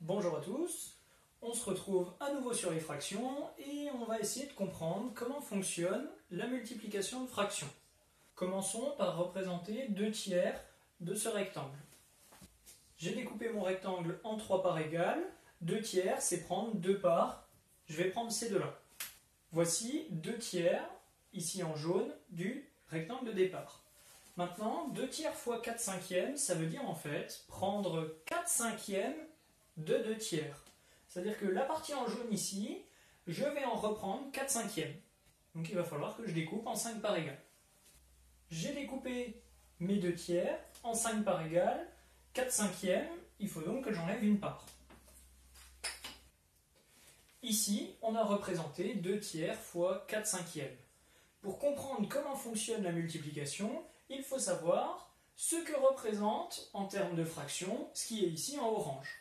Bonjour à tous, on se retrouve à nouveau sur les fractions et on va essayer de comprendre comment fonctionne la multiplication de fractions. Commençons par représenter 2 tiers de ce rectangle. J'ai découpé mon rectangle en 3 parts égales, 2 tiers c'est prendre 2 parts, je vais prendre ces deux-là. Voici 2 tiers, ici en jaune, du rectangle de départ. Maintenant, 2 tiers fois 4 cinquièmes, ça veut dire en fait prendre 4 cinquièmes de 2 tiers. C'est-à-dire que la partie en jaune ici, je vais en reprendre 4 cinquièmes. Donc il va falloir que je découpe en 5 parts égales. J'ai découpé mes 2 tiers en 5 parts égales, 4 cinquièmes, il faut donc que j'enlève une part. Ici, on a représenté 2 tiers fois 4 cinquièmes. Pour comprendre comment fonctionne la multiplication, il faut savoir ce que représente, en termes de fractions, ce qui est ici en orange.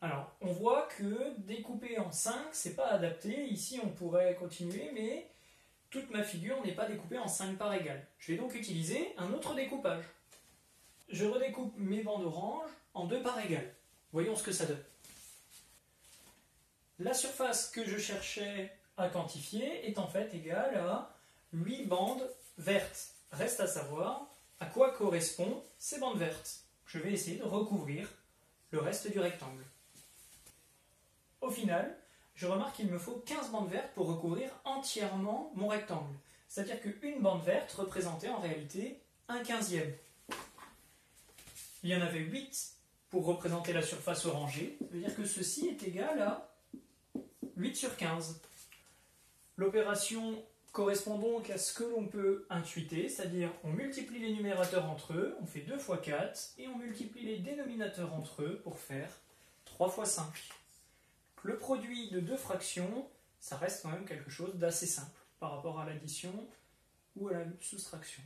Alors, on voit que découper en 5, c'est pas adapté. Ici, on pourrait continuer, mais toute ma figure n'est pas découpée en 5 parts égales. Je vais donc utiliser un autre découpage. Je redécoupe mes bandes orange en 2 parts égales. Voyons ce que ça donne. La surface que je cherchais à quantifier est en fait égale à 8 bandes vertes. Reste à savoir à quoi correspondent ces bandes vertes. Je vais essayer de recouvrir le reste du rectangle. Au final, je remarque qu'il me faut 15 bandes vertes pour recouvrir entièrement mon rectangle. C'est-à-dire qu'une bande verte représentait en réalité un 15e. Il y en avait 8 pour représenter la surface orangée. Ça veut dire que ceci est égal à 8 sur 15. L'opération correspond donc à ce que l'on peut intuiter, c'est-à-dire on multiplie les numérateurs entre eux, on fait 2 fois 4, et on multiplie les dénominateurs entre eux pour faire 3 fois 5. Le produit de 2 fractions, ça reste quand même quelque chose d'assez simple par rapport à l'addition ou à la soustraction.